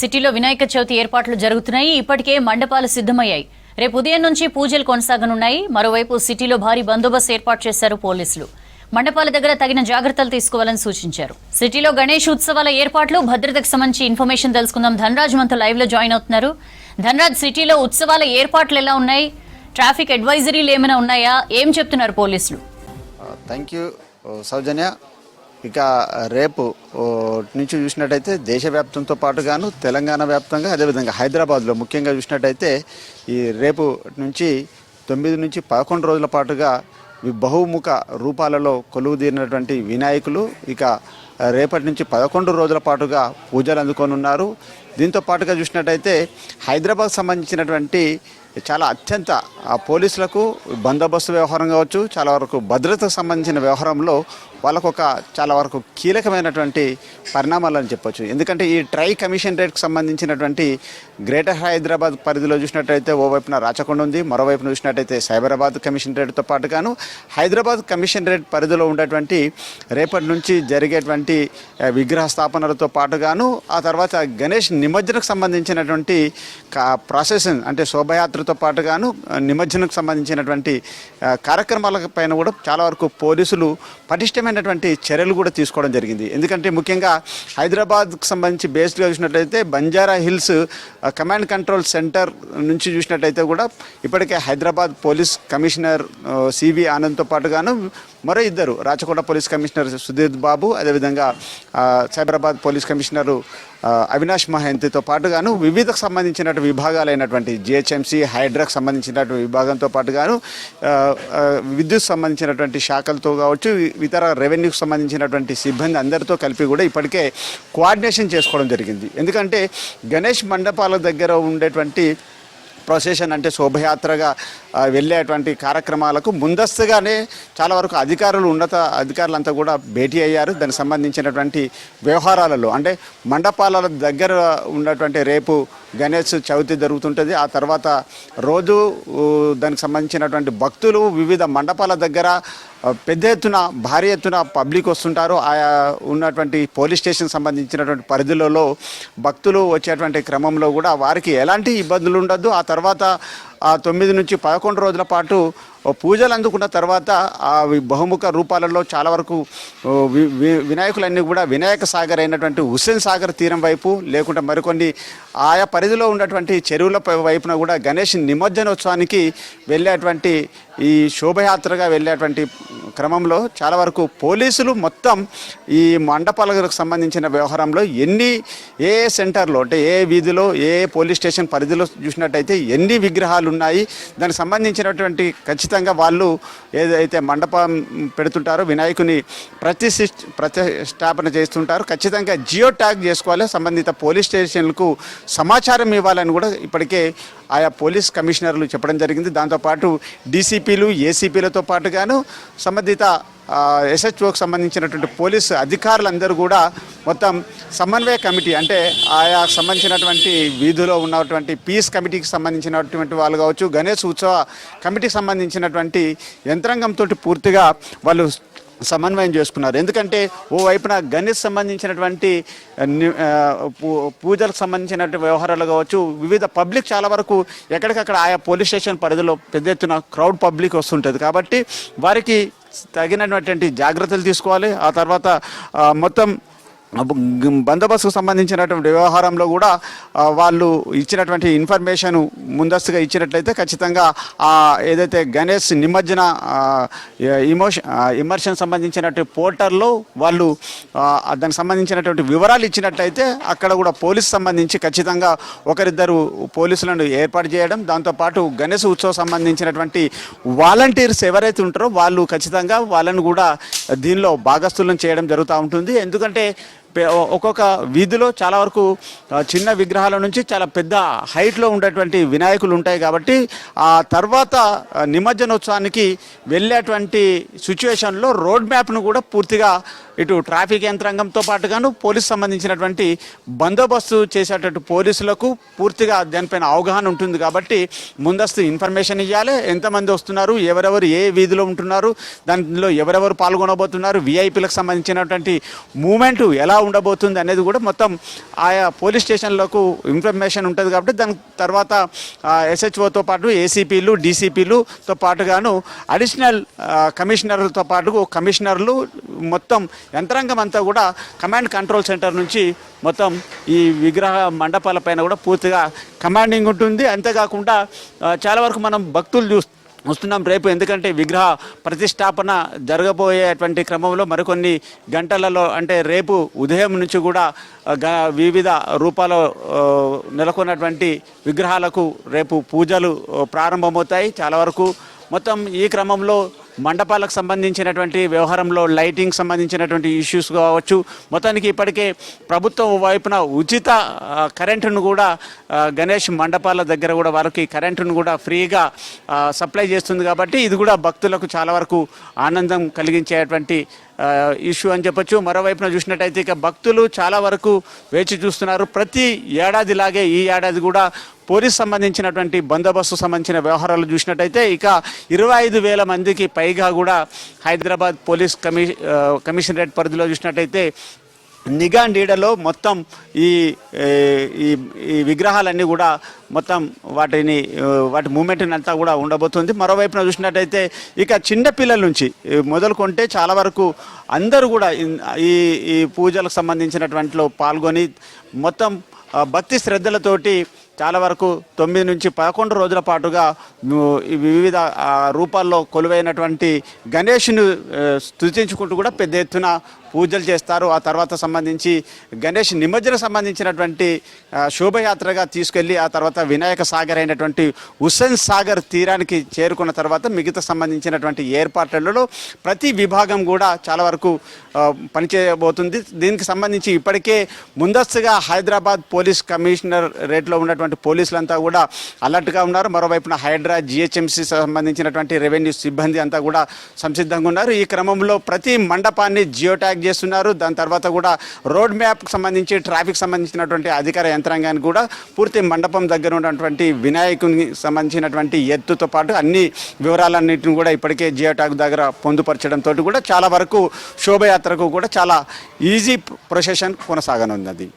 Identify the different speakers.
Speaker 1: సిటీలో వినాయక చవితి ఏర్పాట్లు జరుగుతున్నాయి. ఇప్పటికే మండపాలు సిద్ధమయ్యాయి. రేపు ఉదయం నుంచి పూజలు కొనసాగనున్నాయి. మరోవైపు సిటీలో భారీ బందోబస్తు ఏర్పాటు చేశారు పోలీసులు. మండపాల దగ్గర తగిన జాగ్రత్తలు తీసుకోవాలని సూచించారు. సిటీలో గణేష్ ఉత్సవాల ఏర్పాట్లు, భద్రతకు సంబంధించి ఇన్ఫర్మేషన్ తెలుసుకుందాం. ధనరాజ్ మనతో లైవ్ లో జాయిన్ అవుతున్నారు. ధనరాజ్, సిటీలో ఉత్సవాల ఏర్పాట్లు ఎలా ఉన్నాయి? ట్రాఫిక్ అడ్వైజరీలు ఏమైనా ఉన్నాయా? ఏం చెప్తున్నారు పోలీసులు?
Speaker 2: థ్యాంక్ యూ సౌజన్య. ఇక రేపు నుంచి చూసినట్టయితే దేశవ్యాప్తంతో పాటుగాను తెలంగాణ వ్యాప్తంగా అదేవిధంగా హైదరాబాద్లో ముఖ్యంగా చూసినట్టయితే ఈ రేపు నుంచి 9 నుంచి 11 రోజుల పాటుగా బహుముఖ రూపాలలో కొలువుదీరినటువంటి వినాయకులు ఇక రేపటి నుంచి 11 రోజుల పాటుగా పూజలు అందుకోనున్నారు. దీంతో పాటుగా చూసినట్టయితే హైదరాబాద్ సంబంధించినటువంటి చాలా అత్యంత పోలీసులకు బందోబస్తు వ్యవహారం కావచ్చు, చాలా వరకు భద్రతకు సంబంధించిన వ్యవహారంలో వాళ్ళకొక చాలా వరకు కీలకమైనటువంటి పరిణామాలని చెప్పొచ్చు. ఎందుకంటే ఈ ట్రై కమిషనరేట్కి సంబంధించినటువంటి గ్రేటర్ హైదరాబాద్ పరిధిలో చూసినట్టయితే ఓవైపున రాచకొండ ఉంది, మరోవైపున చూసినట్టయితే సైబరాబాద్ కమిషనరేట్తో పాటుగాను హైదరాబాద్ కమిషనరేట్ పరిధిలో ఉండేటువంటి రేపటి నుంచి జరిగేటువంటి విగ్రహ స్థాపనలతో పాటుగాను ఆ తర్వాత గణేష్ నిమజ్జనకు సంబంధించినటువంటి ప్రాసెసింగ్ అంటే శోభయాత్రతో పాటుగాను నిమజ్జనకు సంబంధించినటువంటి కార్యక్రమాలపైన కూడా చాలా వరకు పోలీసులు పటిష్టమైనటువంటి చర్యలు కూడా తీసుకోవడం జరిగింది. ఎందుకంటే ముఖ్యంగా హైదరాబాద్కు సంబంధించి బేస్డ్గా చూసినట్లయితే Banjara hills command control centre నుంచి చూసినట్టయితే కూడా ఇప్పటికే హైదరాబాద్ పోలీస్ కమిషనర్ సివి ఆనంద్తో పాటుగాను మరో ఇద్దరు రాచకొండ పోలీస్ కమిషనర్ సుధీర్ బాబు, అదేవిధంగా సైబరాబాద్ పోలీస్ కమిషనరు అవినాష్ మహంతితో పాటుగాను వివిధకు సంబంధించినటువంటి విభాగాలైనటువంటి జిహెచ్ఎంసీ, హైడ్రాకు సంబంధించినటువంటి విభాగంతో పాటుగాను విద్యుత్ సంబంధించినటువంటి శాఖలతో కావచ్చు, ఇతర రెవెన్యూకి సంబంధించినటువంటి సిబ్బంది అందరితో కలిపి కూడా ఇప్పటికే కోఆర్డినేషన్ చేసుకోవడం జరిగింది. ఎందుకంటే గణేష్ మండపాల దగ్గర ఉండేటువంటి ప్రొసెషన్ అంటే శోభయాత్రగా వెళ్ళేటువంటి కార్యక్రమాలకు ముందస్తుగానే చాలా వరకు ఉన్నత అధికారులంతా కూడా భేటీ అయ్యారు. దానికి సంబంధించినటువంటి వ్యవహారాలలో అంటే మండపాల దగ్గర ఉన్నటువంటి రేపు గణేష్ చవితి జరుగుతుంటుంది. ఆ తర్వాత రోజు దానికి సంబంధించినటువంటి భక్తులు వివిధ మండపాల దగ్గర పెద్ద ఎత్తున భారీ ఎత్తున పబ్లిక్ వస్తుంటారు. ఆయా ఉన్నటువంటి పోలీస్ స్టేషన్ సంబంధించినటువంటి పరిధిలో భక్తులు వచ్చేటువంటి క్రమంలో కూడా వారికి ఎలాంటి ఇబ్బందులు ఉండద్దు. ఆ తర్వాత 9 నుంచి 11 రోజుల పాటు పూజలు అందుకున్న తర్వాత ఆ బహుముఖ రూపాలలో చాలా వరకు వినాయకులన్నీ కూడా వినాయక సాగర్ అయినటువంటి హుస్సేన్ సాగర్ తీరం వైపు లేకుంటే మరికొన్ని ఆయా పరిధిలో ఉన్నటువంటి చెరువుల వైపున కూడా గణేష్ నిమజ్జనోత్సవానికి వెళ్ళేటువంటి ఈ శోభయాత్రగా వెళ్ళేటువంటి క్రమంలో చాలా వరకు పోలీసులు మొత్తం ఈ మండపాలకు సంబంధించిన వ్యవహారంలో ఏ సెంటర్లో అంటే ఏ వీధిలో ఏ పోలీస్ స్టేషన్ పరిధిలో చూసినట్టయితే ఎన్ని విగ్రహాలు ఉన్నాయి, దానికి సంబంధించినటువంటి ఖచ్చితంగా వాళ్ళు ఏదైతే మండపం పెడుతుంటారో వినాయకుని ప్రతిష్టాపన చేస్తుంటారో ఖచ్చితంగా జియో ట్యాగ్ చేసుకోవాలి. సంబంధిత పోలీస్ స్టేషన్లకు సమాచారం ఇవ్వాలని కూడా ఇప్పటికే ఆయా పోలీస్ కమిషనర్లు చెప్పడం జరిగింది. దాంతోపాటు డీసీపీలు, ఏసీపీలతో పాటుగాను సంబంధిత ఎస్హెచ్ఓకి సంబంధించినటువంటి పోలీసు అధికారులందరూ కూడా మొత్తం సమన్వయ కమిటీ అంటే ఆయా సంబంధించినటువంటి వీధిలో ఉన్నటువంటి పీస్ కమిటీకి సంబంధించినటువంటి వాళ్ళు కావచ్చు, గణేష్ ఉత్సవ కమిటీకి సంబంధించినటువంటి యంత్రాంగంతో పూర్తిగా వాళ్ళు సమన్వయం చేసుకున్నారు. ఎందుకంటే ఓవైపున గణేష్ సంబంధించినటువంటి పూజలకు సంబంధించినటువంటి వ్యవహారాలు కావచ్చు, వివిధ పబ్లిక్ చాలా వరకు ఎక్కడికక్కడ ఆయా పోలీస్ స్టేషన్ పరిధిలో పెద్ద ఎత్తున క్రౌడ్ పబ్లిక్ వస్తుంటుంది. కాబట్టి వారికి తగినటువంటి జాగ్రత్తలు తీసుకోవాలి. ఆ తర్వాత మొత్తం బందోబస్తుకు సంబంధించినటువంటి వ్యవహారంలో కూడా వాళ్ళు ఇచ్చినటువంటి ఇన్ఫర్మేషన్ ముందస్తుగా ఇచ్చినట్లయితే ఖచ్చితంగా ఏదైతే గణేష్ నిమజ్జన ఇమర్షన్ సంబంధించినటువంటి పోర్టల్లో వాళ్ళు దానికి సంబంధించినటువంటి వివరాలు ఇచ్చినట్లయితే అక్కడ కూడా పోలీసు సంబంధించి ఖచ్చితంగా ఒకరిద్దరు పోలీసులను ఏర్పాటు చేయడం, దాంతోపాటు గణేష్ ఉత్సవం సంబంధించినటువంటి వాలంటీర్స్ ఎవరైతే ఉంటారో వాళ్ళు ఖచ్చితంగా వాళ్ళను కూడా దీనిలో భాగస్థులను చేయడం జరుగుతూ ఉంటుంది. ఎందుకంటే ఒక్కొక్క వీధిలో చాలా వరకు చిన్న విగ్రహాల నుంచి చాలా పెద్ద హైట్లో ఉండేటువంటి వినాయకులు ఉంటాయి. కాబట్టి ఆ తర్వాత నిమజ్జనోత్సవానికి వెళ్ళేటువంటి సిచ్యువేషన్లో రోడ్ మ్యాప్ను కూడా పూర్తిగా ఇటు ట్రాఫిక్ యంత్రాంగంతో పాటుగాను పోలీసు సంబంధించినటువంటి బందోబస్తు చేసేటట్టు పోలీసులకు పూర్తిగా దానిపైన అవగాహన ఉంటుంది కాబట్టి ముందస్తు ఇన్ఫర్మేషన్ ఇవ్వాలి, ఎంతమంది వస్తున్నారు, ఎవరెవరు ఏ వీధిలో ఉంటున్నారు, దానిలో ఎవరెవరు పాల్గొనబోతున్నారు, విఐపీలకు సంబంధించినటువంటి మూమెంట్ ఎలా ఉండబోతుంది అనేది కూడా మొత్తం ఆయా పోలీస్ స్టేషన్లకు ఇన్ఫర్మేషన్ ఉంటుంది కాబట్టి దాని తర్వాత ఎస్హెచ్ఓతో పాటు ఏసీపీలు డీసీపీలుతో పాటుగాను అడిషనల్ కమిషనర్లతో పాటు కమిషనర్లు మొత్తం యంత్రాంగం అంతా కూడా కమాండ్ కంట్రోల్ సెంటర్ నుంచి మొత్తం ఈ విగ్రహ మండపాలపైన కూడా పూర్తిగా కమాండింగ్ ఉంటుంది. అంతేకాకుండా చాలా వరకు మనం భక్తులు వస్తున్నాం రేపు, ఎందుకంటే విగ్రహ ప్రతిష్టాపన జరగబోయేటువంటి క్రమంలో మరికొన్ని గంటలలో అంటే రేపు ఉదయం నుంచి కూడా వివిధ రూపాల్లో నెలకొన్నటువంటి విగ్రహాలకు రేపు పూజలు ప్రారంభమవుతాయి. చాలా వరకు మొత్తం ఈ క్రమంలో మండపాలకు సంబంధించినటువంటి వ్యవహారంలో లైటింగ్ సంబంధించినటువంటి ఇష్యూస్ కావచ్చు, మొత్తానికి ఇప్పటికే ప్రభుత్వం వైపున ఉచిత కరెంటును కూడా గణేష్ మండపాల దగ్గర కూడా వారికి కరెంటును కూడా ఫ్రీగా సప్లై చేస్తుంది కాబట్టి ఇది కూడా భక్తులకు చాలా వరకు ఆనందం కలిగించేటువంటి ఇష్యూ అని చెప్పొచ్చు. మరోవైపున చూసినట్టయితే ఇక భక్తులు చాలా వరకు వేచి చూస్తున్నారు. ప్రతి ఏడాదిలాగే ఈ ఏడాది కూడా పోలీస్ సంబంధించినటువంటి బందోబస్తు సంబంధించిన వ్యవహారాలు చూసినట్టయితే ఇక 25,000 మందికి పైగా కూడా హైదరాబాద్ పోలీస్ కమిషనరేట్ పరిధిలో చూసినట్టయితే నిఘా నీడలో మొత్తం ఈ విగ్రహాలన్నీ కూడా మొత్తం వాటి మూమెంట్ అంతా కూడా ఉండబోతుంది. మరోవైపున చూసినట్టయితే ఇక చిన్నపిల్లల నుంచి మొదలుకొంటే చాలా వరకు అందరూ కూడా ఈ పూజలకు సంబంధించినటువంటిలో పాల్గొని మొత్తం భక్తి శ్రద్ధలతోటి చాలా వరకు 9 నుంచి 11 రోజుల పాటుగా వివిధ రూపాల్లో కొలువైనటువంటి గణేష్ను స్తుతించుకుంటూ కూడా పెద్ద ఎత్తున పూజలు చేస్తారు. ఆ తర్వాత సంబంధించి గణేష్ నిమజ్జన సంబంధించినటువంటి శోభయాత్రగా తీసుకెళ్ళి ఆ తర్వాత వినాయక సాగర్ అయినటువంటి హుస్సేన్ సాగర్ తీరానికి చేరుకున్న తర్వాత మిగతా సంబంధించినటువంటి ఏర్పాట్లలో ప్రతి విభాగం కూడా చాలా వరకు పనిచేయబోతుంది. దీనికి సంబంధించి ఇప్పటికే ముందస్తుగా హైదరాబాద్ పోలీస్ కమిషనర్ రేట్లో ఉన్నటువంటి పోలీసులంతా కూడా అలర్ట్గా ఉన్నారు. మరోవైపున హైడ్రా జిహెచ్ఎంసీ సంబంధించినటువంటి రెవెన్యూ సిబ్బంది అంతా కూడా సంసిద్ధంగా ఉన్నారు. ఈ క్రమంలో ప్రతి మండపాన్ని జియో ట్యాగ్ చేస్తున్నారు. దాని తర్వాత కూడా రోడ్ మ్యాప్కి సంబంధించి ట్రాఫిక్ సంబంధించినటువంటి అధికార యంత్రాంగానికి కూడా పూర్తి మండపం దగ్గర ఉన్నటువంటి వినాయకునికి సంబంధించినటువంటి ఎత్తుతో పాటు అన్ని వివరాలన్నింటిని కూడా ఇప్పటికే జియో ట్యాగ్ దగ్గర పొందుపరచడంతో కూడా చాలా వరకు శోభయాత్రకు కూడా చాలా ఈజీ ప్రొసెషన్ కొనసాగనున్నది.